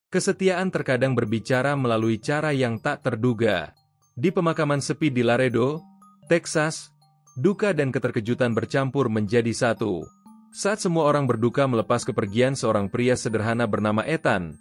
Kesetiaan terkadang berbicara melalui cara yang tak terduga. Di pemakaman sepi di Laredo, Texas, duka dan keterkejutan bercampur menjadi satu. Saat semua orang berduka melepas kepergian seorang pria sederhana bernama Ethan,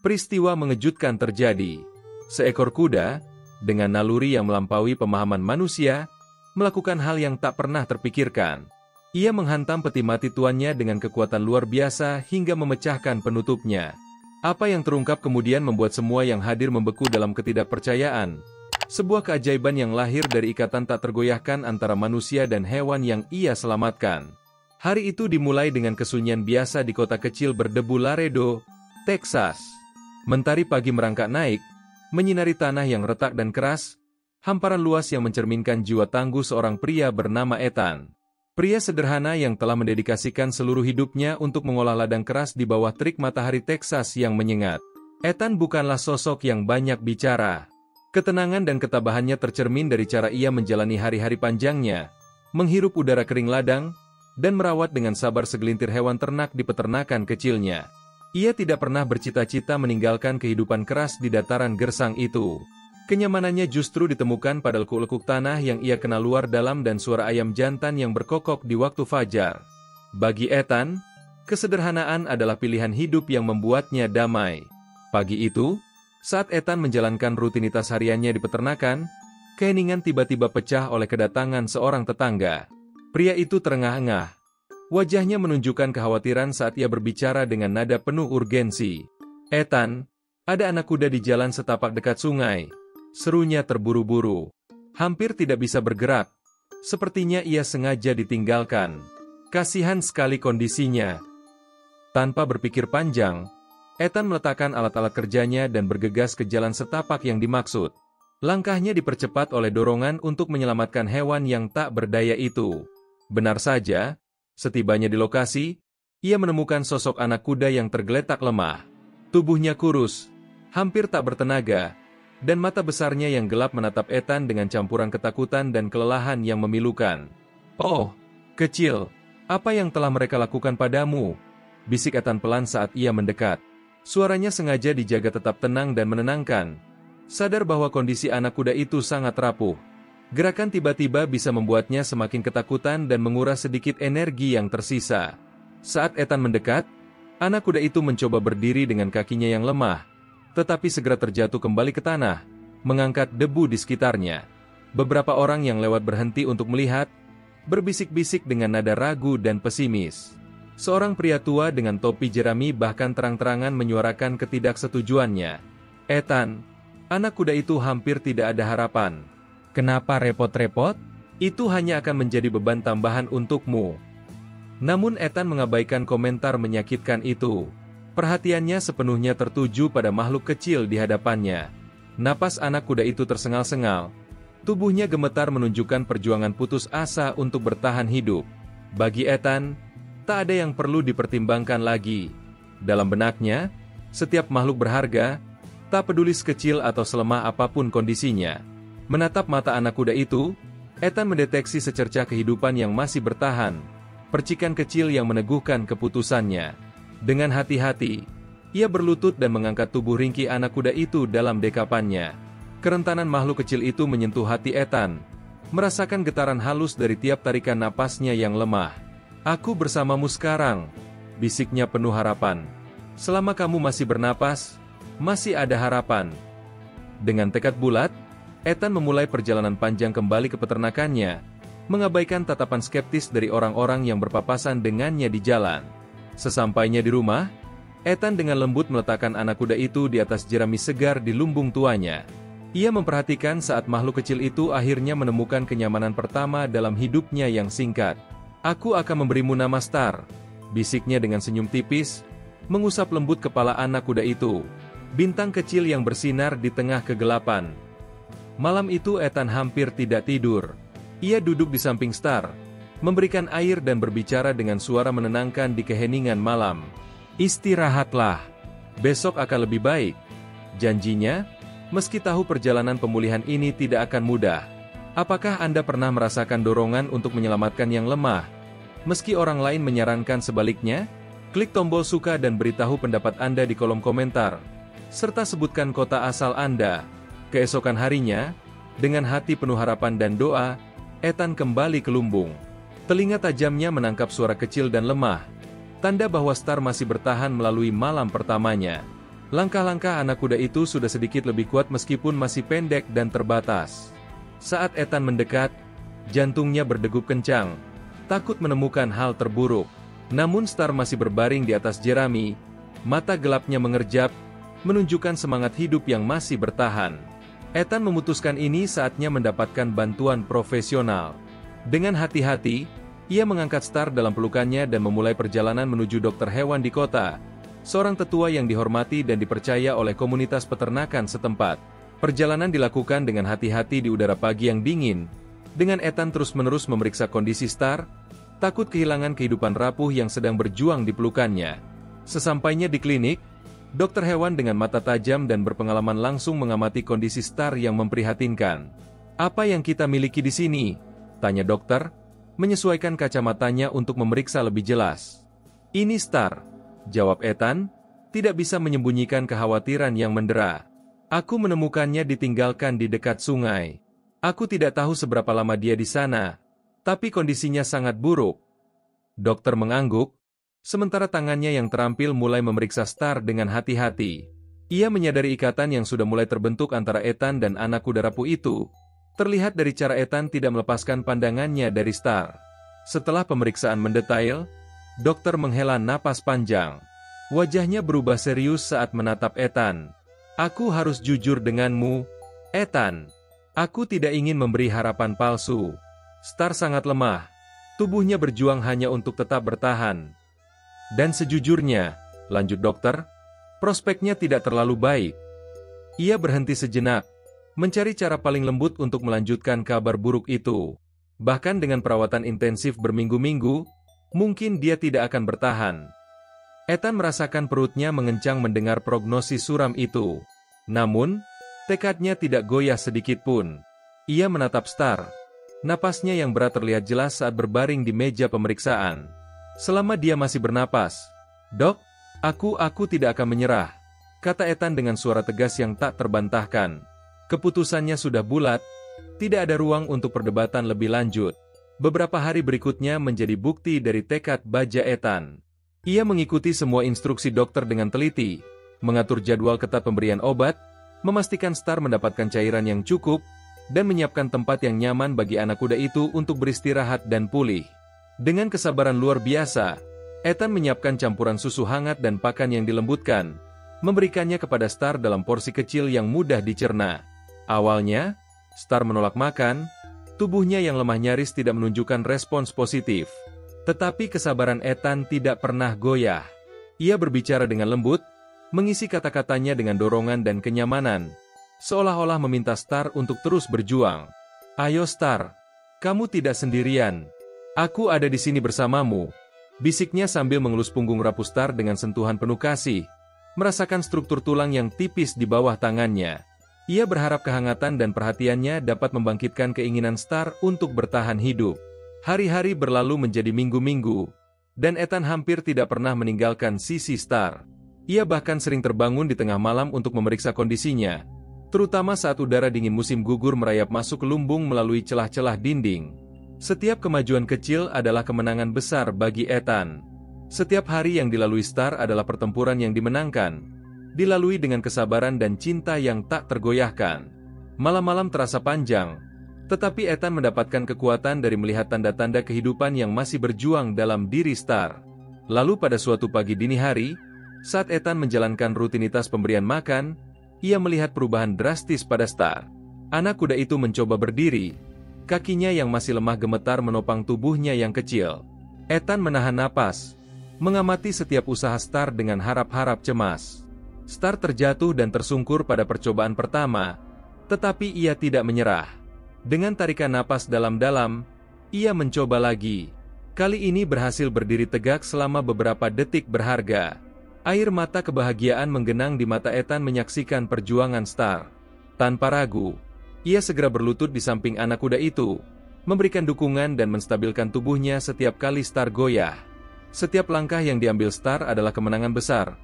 peristiwa mengejutkan terjadi. Seekor kuda, dengan naluri yang melampaui pemahaman manusia, melakukan hal yang tak pernah terpikirkan. Ia menghantam peti mati tuannya dengan kekuatan luar biasa hingga memecahkan penutupnya. Apa yang terungkap kemudian membuat semua yang hadir membeku dalam ketidakpercayaan. Sebuah keajaiban yang lahir dari ikatan tak tergoyahkan antara manusia dan hewan yang ia selamatkan. Hari itu dimulai dengan kesunyian biasa di kota kecil berdebu Laredo, Texas. Mentari pagi merangkak naik, menyinari tanah yang retak dan keras, hamparan luas yang mencerminkan jiwa tangguh seorang pria bernama Ethan. Pria sederhana yang telah mendedikasikan seluruh hidupnya untuk mengolah ladang keras di bawah terik matahari Texas yang menyengat. Ethan bukanlah sosok yang banyak bicara. Ketenangan dan ketabahannya tercermin dari cara ia menjalani hari-hari panjangnya, menghirup udara kering ladang, dan merawat dengan sabar segelintir hewan ternak di peternakan kecilnya. Ia tidak pernah bercita-cita meninggalkan kehidupan keras di dataran gersang itu. Kenyamanannya justru ditemukan pada lekuk-lekuk tanah yang ia kenal luar dalam dan suara ayam jantan yang berkokok di waktu fajar. Bagi Ethan, kesederhanaan adalah pilihan hidup yang membuatnya damai. Pagi itu, saat Ethan menjalankan rutinitas hariannya di peternakan, keheningan tiba-tiba pecah oleh kedatangan seorang tetangga. Pria itu terengah-engah. Wajahnya menunjukkan kekhawatiran saat ia berbicara dengan nada penuh urgensi. "Ethan, ada anak kuda di jalan setapak dekat sungai," serunya terburu-buru. Hampir tidak bisa bergerak. Sepertinya ia sengaja ditinggalkan. Kasihan sekali kondisinya. Tanpa berpikir panjang, Ethan meletakkan alat-alat kerjanya dan bergegas ke jalan setapak yang dimaksud. Langkahnya dipercepat oleh dorongan untuk menyelamatkan hewan yang tak berdaya itu. Benar saja, setibanya di lokasi, ia menemukan sosok anak kuda yang tergeletak lemah. Tubuhnya kurus, hampir tak bertenaga, dan mata besarnya yang gelap menatap Ethan dengan campuran ketakutan dan kelelahan yang memilukan. "Oh, kecil, apa yang telah mereka lakukan padamu?" bisik Ethan pelan saat ia mendekat. Suaranya sengaja dijaga tetap tenang dan menenangkan. Sadar bahwa kondisi anak kuda itu sangat rapuh. Gerakan tiba-tiba bisa membuatnya semakin ketakutan dan menguras sedikit energi yang tersisa. Saat Ethan mendekat, anak kuda itu mencoba berdiri dengan kakinya yang lemah, tetapi segera terjatuh kembali ke tanah, mengangkat debu di sekitarnya. Beberapa orang yang lewat berhenti untuk melihat, berbisik-bisik dengan nada ragu dan pesimis. Seorang pria tua dengan topi jerami bahkan terang-terangan menyuarakan ketidaksetujuannya. "Ethan, anak kuda itu hampir tidak ada harapan. Kenapa repot-repot? Itu hanya akan menjadi beban tambahan untukmu." Namun Ethan mengabaikan komentar menyakitkan itu. Perhatiannya sepenuhnya tertuju pada makhluk kecil di hadapannya. Napas anak kuda itu tersengal-sengal. Tubuhnya gemetar menunjukkan perjuangan putus asa untuk bertahan hidup. Bagi Ethan, tak ada yang perlu dipertimbangkan lagi. Dalam benaknya, setiap makhluk berharga, tak peduli sekecil atau selemah apapun kondisinya. Menatap mata anak kuda itu, Ethan mendeteksi secercah kehidupan yang masih bertahan, percikan kecil yang meneguhkan keputusannya. Dengan hati-hati, ia berlutut dan mengangkat tubuh ringkih anak kuda itu dalam dekapannya. Kerentanan makhluk kecil itu menyentuh hati Ethan, merasakan getaran halus dari tiap tarikan napasnya yang lemah. "Aku bersamamu sekarang," bisiknya penuh harapan. "Selama kamu masih bernapas, masih ada harapan." Dengan tekad bulat, Ethan memulai perjalanan panjang kembali ke peternakannya, mengabaikan tatapan skeptis dari orang-orang yang berpapasan dengannya di jalan. Sesampainya di rumah, Ethan dengan lembut meletakkan anak kuda itu di atas jerami segar di lumbung tuanya. Ia memperhatikan saat makhluk kecil itu akhirnya menemukan kenyamanan pertama dalam hidupnya yang singkat. "Aku akan memberimu nama Star," bisiknya dengan senyum tipis, mengusap lembut kepala anak kuda itu. Bintang kecil yang bersinar di tengah kegelapan. Malam itu Ethan hampir tidak tidur. Ia duduk di samping Star, memberikan air dan berbicara dengan suara menenangkan di keheningan malam. "Istirahatlah. Besok akan lebih baik." Janjinya, meski tahu perjalanan pemulihan ini tidak akan mudah. Apakah Anda pernah merasakan dorongan untuk menyelamatkan yang lemah? Meski orang lain menyarankan sebaliknya? Klik tombol suka dan beritahu pendapat Anda di kolom komentar. serta sebutkan kota asal Anda. Keesokan harinya, dengan hati penuh harapan dan doa, Ethan kembali ke lumbung. Telinga tajamnya menangkap suara kecil dan lemah, tanda bahwa Star masih bertahan melalui malam pertamanya. Langkah-langkah anak kuda itu sudah sedikit lebih kuat meskipun masih pendek dan terbatas. Saat Ethan mendekat, jantungnya berdegup kencang, takut menemukan hal terburuk. Namun Star masih berbaring di atas jerami, mata gelapnya mengerjap, menunjukkan semangat hidup yang masih bertahan. Ethan memutuskan ini saatnya mendapatkan bantuan profesional. Dengan hati-hati, ia mengangkat Star dalam pelukannya dan memulai perjalanan menuju dokter hewan di kota, seorang tetua yang dihormati dan dipercaya oleh komunitas peternakan setempat. Perjalanan dilakukan dengan hati-hati di udara pagi yang dingin, dengan Ethan terus-menerus memeriksa kondisi Star, takut kehilangan kehidupan rapuh yang sedang berjuang di pelukannya. Sesampainya di klinik, dokter hewan dengan mata tajam dan berpengalaman langsung mengamati kondisi Star yang memprihatinkan. "Apa yang kita miliki di sini?" tanya dokter, menyesuaikan kacamatanya untuk memeriksa lebih jelas. "Ini Star," jawab Ethan, tidak bisa menyembunyikan kekhawatiran yang mendera. "Aku menemukannya ditinggalkan di dekat sungai. Aku tidak tahu seberapa lama dia di sana, tapi kondisinya sangat buruk." Dokter mengangguk, sementara tangannya yang terampil mulai memeriksa Star dengan hati-hati. Ia menyadari ikatan yang sudah mulai terbentuk antara Ethan dan anak kuda rapuh itu. Terlihat dari cara Ethan tidak melepaskan pandangannya dari Star. Setelah pemeriksaan mendetail, dokter menghela napas panjang. Wajahnya berubah serius saat menatap Ethan. "Aku harus jujur denganmu, Ethan. Aku tidak ingin memberi harapan palsu. Star sangat lemah. Tubuhnya berjuang hanya untuk tetap bertahan. Dan sejujurnya," lanjut dokter, "prospeknya tidak terlalu baik." Ia berhenti sejenak, mencari cara paling lembut untuk melanjutkan kabar buruk itu. Bahkan dengan perawatan intensif berminggu-minggu, mungkin dia tidak akan bertahan. Ethan merasakan perutnya mengencang mendengar prognosis suram itu. Namun, tekadnya tidak goyah sedikit pun. Ia menatap Star. Napasnya yang berat terlihat jelas saat berbaring di meja pemeriksaan. Selama dia masih bernapas, "Dok, aku tidak akan menyerah," kata Ethan dengan suara tegas yang tak terbantahkan. Keputusannya sudah bulat, tidak ada ruang untuk perdebatan lebih lanjut. Beberapa hari berikutnya menjadi bukti dari tekad baja Ethan. Ia mengikuti semua instruksi dokter dengan teliti, mengatur jadwal ketat pemberian obat, memastikan Star mendapatkan cairan yang cukup, dan menyiapkan tempat yang nyaman bagi anak kuda itu untuk beristirahat dan pulih. Dengan kesabaran luar biasa, Ethan menyiapkan campuran susu hangat dan pakan yang dilembutkan, memberikannya kepada Star dalam porsi kecil yang mudah dicerna. Awalnya, Star menolak makan, tubuhnya yang lemah nyaris tidak menunjukkan respons positif. Tetapi kesabaran Ethan tidak pernah goyah. Ia berbicara dengan lembut, mengisi kata-katanya dengan dorongan dan kenyamanan, seolah-olah meminta Star untuk terus berjuang. "Ayo Star, kamu tidak sendirian. Aku ada di sini bersamamu," bisiknya sambil mengelus punggung rapuh Star dengan sentuhan penuh kasih, merasakan struktur tulang yang tipis di bawah tangannya. Ia berharap kehangatan dan perhatiannya dapat membangkitkan keinginan Star untuk bertahan hidup. Hari-hari berlalu menjadi minggu-minggu, dan Ethan hampir tidak pernah meninggalkan sisi Star. Ia bahkan sering terbangun di tengah malam untuk memeriksa kondisinya, terutama saat udara dingin musim gugur merayap masuk ke lumbung melalui celah-celah dinding. Setiap kemajuan kecil adalah kemenangan besar bagi Ethan. Setiap hari yang dilalui Star adalah pertempuran yang dimenangkan, dilalui dengan kesabaran dan cinta yang tak tergoyahkan. Malam-malam terasa panjang, tetapi Ethan mendapatkan kekuatan dari melihat tanda-tanda kehidupan yang masih berjuang dalam diri Star. Lalu pada suatu pagi dini hari, saat Ethan menjalankan rutinitas pemberian makan, ia melihat perubahan drastis pada Star. Anak kuda itu mencoba berdiri, kakinya yang masih lemah gemetar menopang tubuhnya yang kecil. Ethan menahan napas, mengamati setiap usaha Star dengan harap-harap cemas. Star terjatuh dan tersungkur pada percobaan pertama, tetapi ia tidak menyerah. Dengan tarikan napas dalam-dalam, ia mencoba lagi. Kali ini berhasil berdiri tegak selama beberapa detik berharga. Air mata kebahagiaan menggenang di mata Ethan menyaksikan perjuangan Star. Tanpa ragu, ia segera berlutut di samping anak kuda itu, memberikan dukungan dan menstabilkan tubuhnya setiap kali Star goyah. Setiap langkah yang diambil Star adalah kemenangan besar,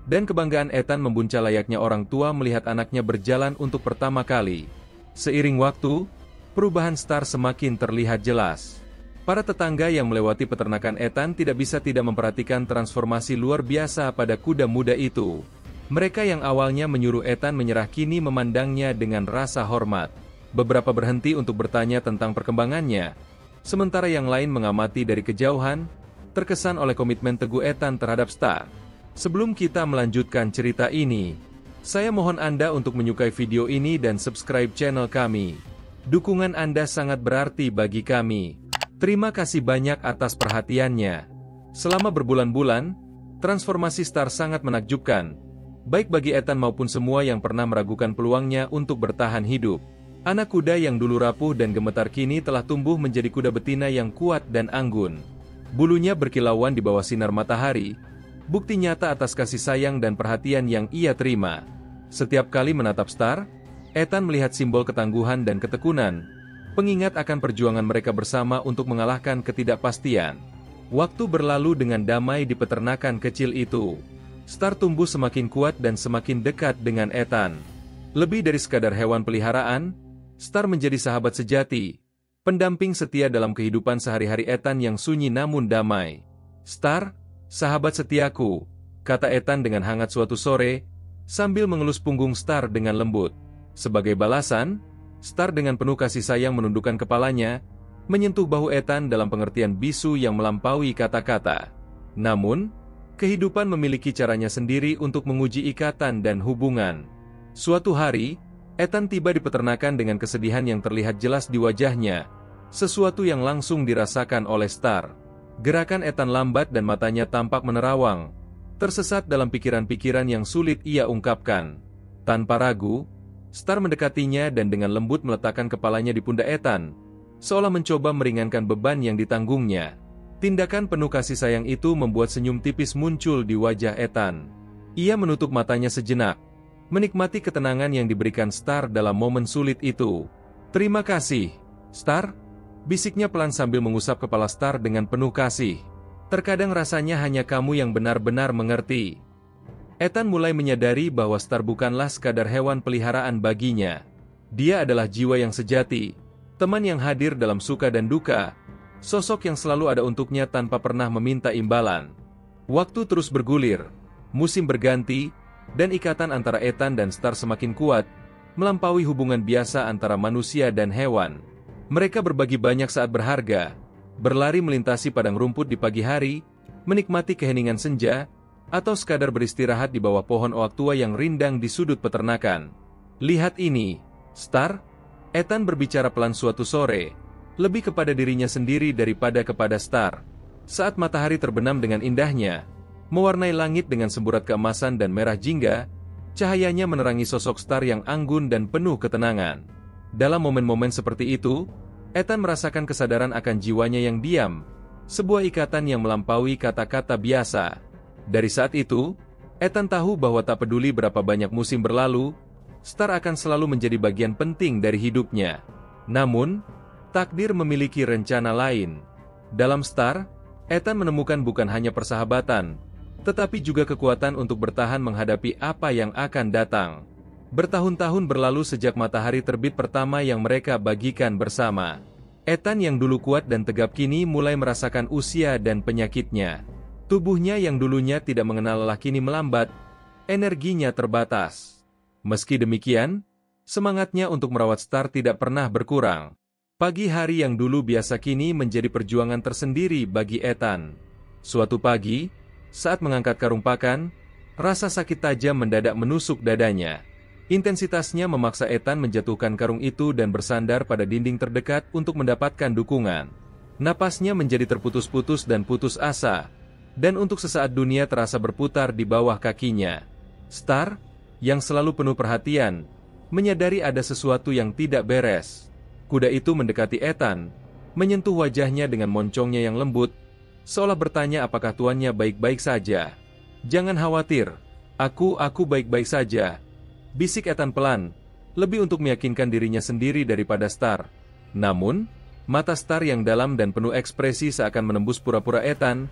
Dan kebanggaan Ethan membuncah layaknya orang tua melihat anaknya berjalan untuk pertama kali. Seiring waktu, perubahan Star semakin terlihat jelas. Para tetangga yang melewati peternakan Ethan tidak bisa tidak memperhatikan transformasi luar biasa pada kuda muda itu. Mereka yang awalnya menyuruh Ethan menyerah kini memandangnya dengan rasa hormat. Beberapa berhenti untuk bertanya tentang perkembangannya, sementara yang lain mengamati dari kejauhan, terkesan oleh komitmen teguh Ethan terhadap Star. Sebelum kita melanjutkan cerita ini, saya mohon Anda untuk menyukai video ini dan subscribe channel kami. Dukungan Anda sangat berarti bagi kami. Terima kasih banyak atas perhatiannya. Selama berbulan-bulan, transformasi Star sangat menakjubkan, baik bagi Ethan maupun semua yang pernah meragukan peluangnya untuk bertahan hidup. Anak kuda yang dulu rapuh dan gemetar kini telah tumbuh menjadi kuda betina yang kuat dan anggun. Bulunya berkilauan di bawah sinar matahari, bukti nyata atas kasih sayang dan perhatian yang ia terima. Setiap kali menatap Star, Ethan melihat simbol ketangguhan dan ketekunan, pengingat akan perjuangan mereka bersama untuk mengalahkan ketidakpastian. Waktu berlalu dengan damai di peternakan kecil itu. Star tumbuh semakin kuat dan semakin dekat dengan Ethan. Lebih dari sekadar hewan peliharaan, Star menjadi sahabat sejati, pendamping setia dalam kehidupan sehari-hari Ethan yang sunyi namun damai. "Star, sahabat setiaku," kata Ethan dengan hangat suatu sore, sambil mengelus punggung Star dengan lembut. Sebagai balasan, Star dengan penuh kasih sayang menundukkan kepalanya, menyentuh bahu Ethan dalam pengertian bisu yang melampaui kata-kata. Namun, kehidupan memiliki caranya sendiri untuk menguji ikatan dan hubungan. Suatu hari, Ethan tiba di peternakan dengan kesedihan yang terlihat jelas di wajahnya, sesuatu yang langsung dirasakan oleh Star. Gerakan Ethan lambat dan matanya tampak menerawang, tersesat dalam pikiran-pikiran yang sulit ia ungkapkan. Tanpa ragu, Star mendekatinya dan dengan lembut meletakkan kepalanya di pundak Ethan, seolah mencoba meringankan beban yang ditanggungnya. Tindakan penuh kasih sayang itu membuat senyum tipis muncul di wajah Ethan. Ia menutup matanya sejenak, menikmati ketenangan yang diberikan Star dalam momen sulit itu. "Terima kasih, Star," bisiknya pelan sambil mengusap kepala Star dengan penuh kasih. "Terkadang rasanya hanya kamu yang benar-benar mengerti." Ethan mulai menyadari bahwa Star bukanlah sekadar hewan peliharaan baginya. Dia adalah jiwa yang sejati, teman yang hadir dalam suka dan duka, sosok yang selalu ada untuknya tanpa pernah meminta imbalan. Waktu terus bergulir, musim berganti, dan ikatan antara Ethan dan Star semakin kuat, melampaui hubungan biasa antara manusia dan hewan. Mereka berbagi banyak saat berharga, berlari melintasi padang rumput di pagi hari, menikmati keheningan senja, atau sekadar beristirahat di bawah pohon oak tua yang rindang di sudut peternakan. "Lihat ini, Star," Ethan berbicara pelan suatu sore, lebih kepada dirinya sendiri daripada kepada Star. Saat matahari terbenam dengan indahnya, mewarnai langit dengan semburat keemasan dan merah jingga, cahayanya menerangi sosok Star yang anggun dan penuh ketenangan. Dalam momen-momen seperti itu, Ethan merasakan kesadaran akan jiwanya yang diam, sebuah ikatan yang melampaui kata-kata biasa. Dari saat itu, Ethan tahu bahwa tak peduli berapa banyak musim berlalu, Star akan selalu menjadi bagian penting dari hidupnya. Namun, takdir memiliki rencana lain. Dalam Star, Ethan menemukan bukan hanya persahabatan, tetapi juga kekuatan untuk bertahan menghadapi apa yang akan datang. Bertahun-tahun berlalu sejak matahari terbit pertama yang mereka bagikan bersama. Ethan yang dulu kuat dan tegap kini mulai merasakan usia dan penyakitnya. Tubuhnya yang dulunya tidak mengenal lelah kini melambat, energinya terbatas. Meski demikian, semangatnya untuk merawat Star tidak pernah berkurang. Pagi hari yang dulu biasa kini menjadi perjuangan tersendiri bagi Ethan. Suatu pagi, saat mengangkat karung pakan, rasa sakit tajam mendadak menusuk dadanya. Intensitasnya memaksa Ethan menjatuhkan karung itu dan bersandar pada dinding terdekat untuk mendapatkan dukungan. Napasnya menjadi terputus-putus dan putus asa, dan untuk sesaat dunia terasa berputar di bawah kakinya. Star, yang selalu penuh perhatian, menyadari ada sesuatu yang tidak beres. Kuda itu mendekati Ethan, menyentuh wajahnya dengan moncongnya yang lembut, seolah bertanya apakah tuannya baik-baik saja. "Jangan khawatir, aku baik-baik saja," bisik Ethan pelan, lebih untuk meyakinkan dirinya sendiri daripada Star. Namun, mata Star yang dalam dan penuh ekspresi seakan menembus pura-pura Ethan,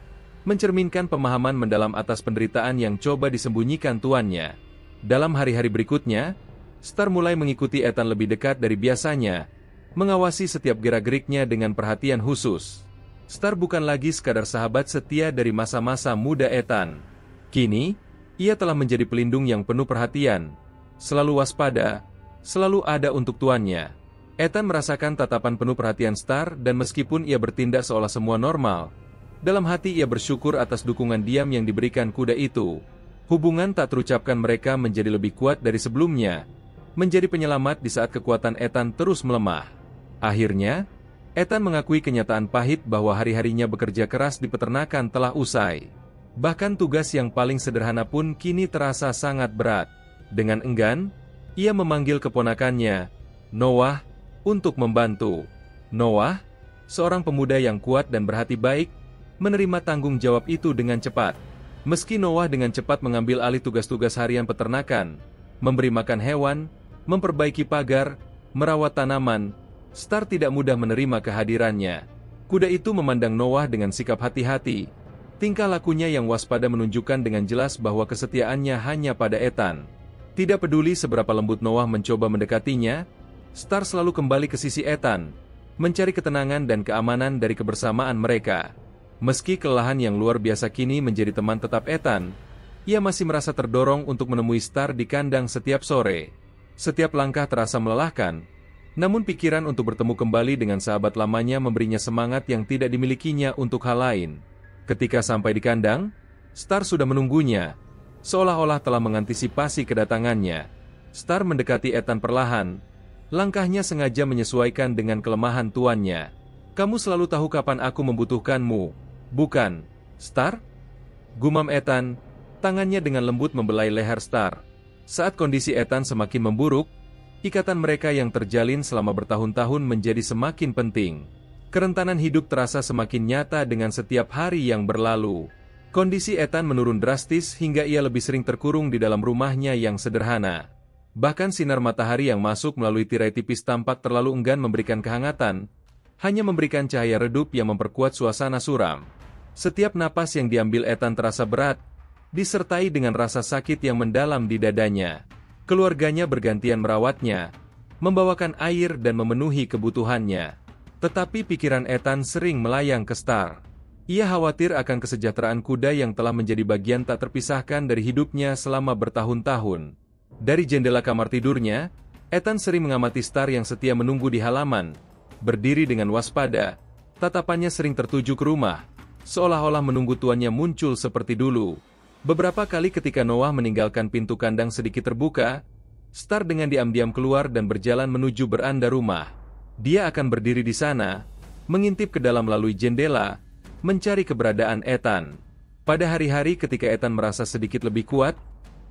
mencerminkan pemahaman mendalam atas penderitaan yang coba disembunyikan tuannya. Dalam hari-hari berikutnya, Star mulai mengikuti Ethan lebih dekat dari biasanya, mengawasi setiap gerak-geriknya dengan perhatian khusus. Star bukan lagi sekadar sahabat setia dari masa-masa muda Ethan. Kini, ia telah menjadi pelindung yang penuh perhatian, selalu waspada, selalu ada untuk tuannya. Ethan merasakan tatapan penuh perhatian Star dan meskipun ia bertindak seolah semua normal, dalam hati ia bersyukur atas dukungan diam yang diberikan kuda itu. Hubungan tak terucapkan mereka menjadi lebih kuat dari sebelumnya, menjadi penyelamat di saat kekuatan Ethan terus melemah. Akhirnya, Ethan mengakui kenyataan pahit bahwa hari-harinya bekerja keras di peternakan telah usai. Bahkan tugas yang paling sederhana pun kini terasa sangat berat. Dengan enggan, ia memanggil keponakannya, Noah, untuk membantu. Noah, seorang pemuda yang kuat dan berhati baik, menerima tanggung jawab itu dengan cepat. Meski Noah dengan cepat mengambil alih tugas-tugas harian peternakan, memberi makan hewan, memperbaiki pagar, merawat tanaman, Star tidak mudah menerima kehadirannya. Kuda itu memandang Noah dengan sikap hati-hati. Tingkah lakunya yang waspada menunjukkan dengan jelas bahwa kesetiaannya hanya pada Ethan. Tidak peduli seberapa lembut Noah mencoba mendekatinya, Star selalu kembali ke sisi Ethan, mencari ketenangan dan keamanan dari kebersamaan mereka. Meski kelelahan yang luar biasa kini menjadi teman tetap Ethan, ia masih merasa terdorong untuk menemui Star di kandang setiap sore. Setiap langkah terasa melelahkan, namun pikiran untuk bertemu kembali dengan sahabat lamanya memberinya semangat yang tidak dimilikinya untuk hal lain. Ketika sampai di kandang, Star sudah menunggunya, seolah-olah telah mengantisipasi kedatangannya. Star mendekati Ethan perlahan, langkahnya sengaja menyesuaikan dengan kelemahan tuannya. "Kamu selalu tahu kapan aku membutuhkanmu, bukan, Star?" Gumam Ethan, tangannya dengan lembut membelai leher Star. Saat kondisi Ethan semakin memburuk, ikatan mereka yang terjalin selama bertahun-tahun menjadi semakin penting. Kerentanan hidup terasa semakin nyata dengan setiap hari yang berlalu. Kondisi Ethan menurun drastis hingga ia lebih sering terkurung di dalam rumahnya yang sederhana. Bahkan sinar matahari yang masuk melalui tirai tipis tampak terlalu enggan memberikan kehangatan, hanya memberikan cahaya redup yang memperkuat suasana suram. Setiap napas yang diambil Ethan terasa berat, disertai dengan rasa sakit yang mendalam di dadanya. Keluarganya bergantian merawatnya, membawakan air dan memenuhi kebutuhannya. Tetapi pikiran Ethan sering melayang ke Star. Ia khawatir akan kesejahteraan kuda yang telah menjadi bagian tak terpisahkan dari hidupnya selama bertahun-tahun. Dari jendela kamar tidurnya, Ethan sering mengamati Star yang setia menunggu di halaman, berdiri dengan waspada, tatapannya sering tertuju ke rumah, seolah-olah menunggu tuannya muncul seperti dulu. Beberapa kali ketika Noah meninggalkan pintu kandang sedikit terbuka, Star dengan diam-diam keluar dan berjalan menuju beranda rumah. Dia akan berdiri di sana, mengintip ke dalam melalui jendela, mencari keberadaan Ethan. Pada hari-hari ketika Ethan merasa sedikit lebih kuat,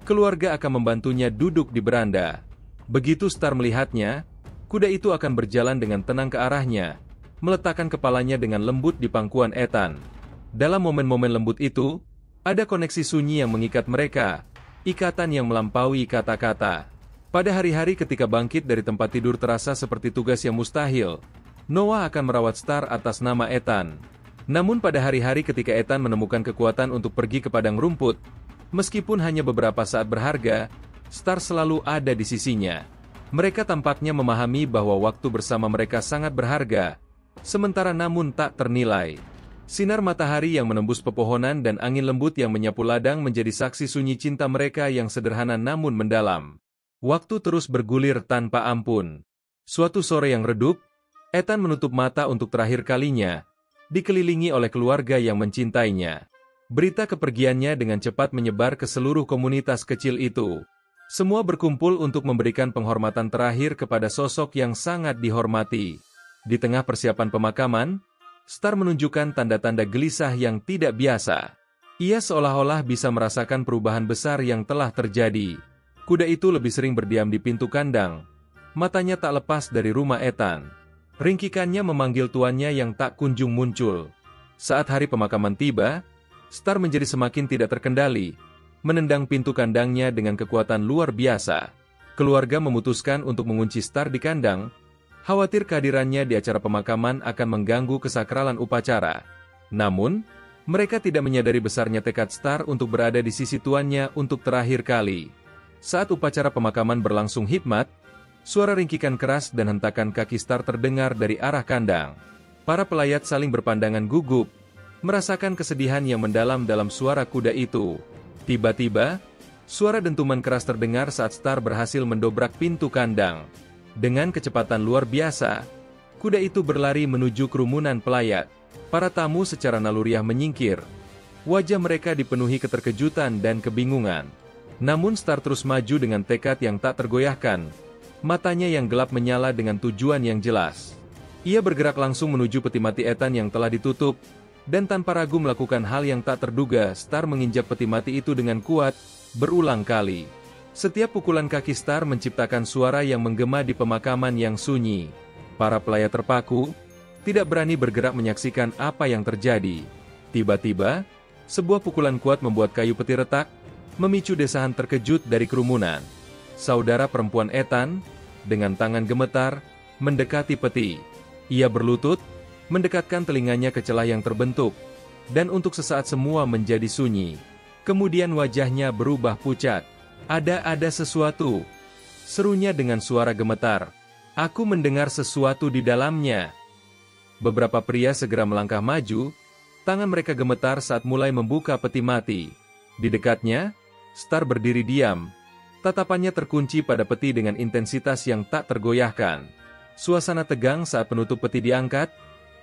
keluarga akan membantunya duduk di beranda. Begitu Star melihatnya, kuda itu akan berjalan dengan tenang ke arahnya, meletakkan kepalanya dengan lembut di pangkuan Ethan. Dalam momen-momen lembut itu, ada koneksi sunyi yang mengikat mereka, ikatan yang melampaui kata-kata. Pada hari-hari ketika bangkit dari tempat tidur terasa seperti tugas yang mustahil, Noah akan merawat Star atas nama Ethan. Namun pada hari-hari ketika Ethan menemukan kekuatan untuk pergi ke padang rumput, meskipun hanya beberapa saat berharga, Star selalu ada di sisinya. Mereka tampaknya memahami bahwa waktu bersama mereka sangat berharga, sementara namun tak ternilai. Sinar matahari yang menembus pepohonan dan angin lembut yang menyapu ladang menjadi saksi sunyi cinta mereka yang sederhana namun mendalam. Waktu terus bergulir tanpa ampun. Suatu sore yang redup, Ethan menutup mata untuk terakhir kalinya, dikelilingi oleh keluarga yang mencintainya. Berita kepergiannya dengan cepat menyebar ke seluruh komunitas kecil itu. Semua berkumpul untuk memberikan penghormatan terakhir kepada sosok yang sangat dihormati. Di tengah persiapan pemakaman, Star menunjukkan tanda-tanda gelisah yang tidak biasa. Ia seolah-olah bisa merasakan perubahan besar yang telah terjadi. Kuda itu lebih sering berdiam di pintu kandang. Matanya tak lepas dari rumah Ethan. Ringkikannya memanggil tuannya yang tak kunjung muncul. Saat hari pemakaman tiba, Star menjadi semakin tidak terkendali, menendang pintu kandangnya dengan kekuatan luar biasa. Keluarga memutuskan untuk mengunci Star di kandang, khawatir kehadirannya di acara pemakaman akan mengganggu kesakralan upacara. Namun, Mereka tidak menyadari besarnya tekad Star untuk berada di sisi tuannya untuk terakhir kali. Saat upacara pemakaman berlangsung hikmat, suara ringkikan keras dan hentakan kaki Star terdengar dari arah kandang. Para pelayat saling berpandangan gugup, merasakan kesedihan yang mendalam dalam suara kuda itu. Tiba-tiba, suara dentuman keras terdengar saat Star berhasil mendobrak pintu kandang. Dengan kecepatan luar biasa, kuda itu berlari menuju kerumunan pelayat. Para tamu secara naluriah menyingkir. Wajah mereka dipenuhi keterkejutan dan kebingungan. Namun Star terus maju dengan tekad yang tak tergoyahkan. Matanya yang gelap menyala dengan tujuan yang jelas. Ia bergerak langsung menuju peti mati Ethan yang telah ditutup, dan tanpa ragu melakukan hal yang tak terduga. Star menginjak peti mati itu dengan kuat, berulang kali. Setiap pukulan kaki Star menciptakan suara yang menggema di pemakaman yang sunyi. Para pelayat terpaku, tidak berani bergerak menyaksikan apa yang terjadi. Tiba-tiba, sebuah pukulan kuat membuat kayu peti retak, memicu desahan terkejut dari kerumunan. Saudara perempuan Ethan, dengan tangan gemetar, mendekati peti. Ia berlutut, mendekatkan telinganya ke celah yang terbentuk, dan untuk sesaat semua menjadi sunyi. Kemudian wajahnya berubah pucat. Ada sesuatu, serunya dengan suara gemetar. Aku mendengar sesuatu di dalamnya. Beberapa pria segera melangkah maju, tangan mereka gemetar saat mulai membuka peti mati. Di dekatnya, Star berdiri diam. Tatapannya terkunci pada peti dengan intensitas yang tak tergoyahkan. Suasana tegang saat penutup peti diangkat,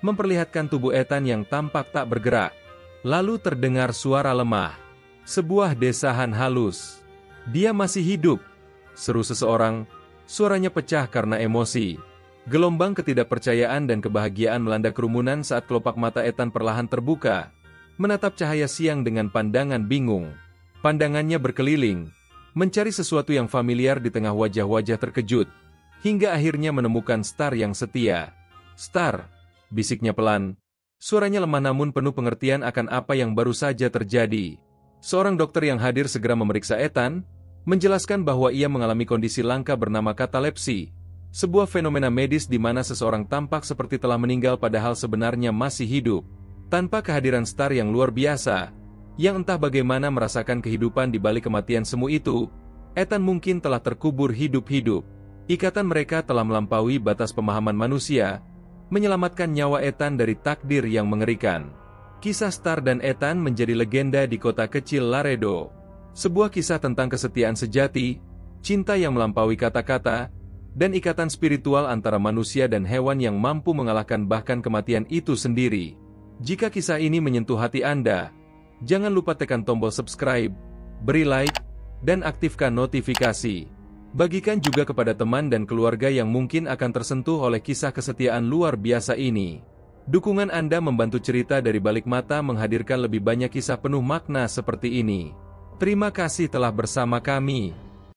memperlihatkan tubuh Ethan yang tampak tak bergerak. Lalu terdengar suara lemah. Sebuah desahan halus. Dia masih hidup, seru seseorang. Suaranya pecah karena emosi. Gelombang ketidakpercayaan dan kebahagiaan melanda kerumunan saat kelopak mata Ethan perlahan terbuka, menatap cahaya siang dengan pandangan bingung. Pandangannya berkeliling, mencari sesuatu yang familiar di tengah wajah-wajah terkejut, hingga akhirnya menemukan Star yang setia. "Star," bisiknya pelan. Suaranya lemah namun penuh pengertian akan apa yang baru saja terjadi. Seorang dokter yang hadir segera memeriksa Ethan, menjelaskan bahwa ia mengalami kondisi langka bernama katalepsi, sebuah fenomena medis di mana seseorang tampak seperti telah meninggal padahal sebenarnya masih hidup. Tanpa kehadiran Star yang luar biasa, yang entah bagaimana merasakan kehidupan di balik kematian semu itu, Ethan mungkin telah terkubur hidup-hidup. Ikatan mereka telah melampaui batas pemahaman manusia, menyelamatkan nyawa Ethan dari takdir yang mengerikan. Kisah Star dan Ethan menjadi legenda di kota kecil Laredo. Sebuah kisah tentang kesetiaan sejati, cinta yang melampaui kata-kata, dan ikatan spiritual antara manusia dan hewan yang mampu mengalahkan bahkan kematian itu sendiri. Jika kisah ini menyentuh hati Anda, jangan lupa tekan tombol subscribe, beri like, dan aktifkan notifikasi. Bagikan juga kepada teman dan keluarga yang mungkin akan tersentuh oleh kisah kesetiaan luar biasa ini. Dukungan Anda membantu cerita dari balik mata menghadirkan lebih banyak kisah penuh makna seperti ini. Terima kasih telah bersama kami.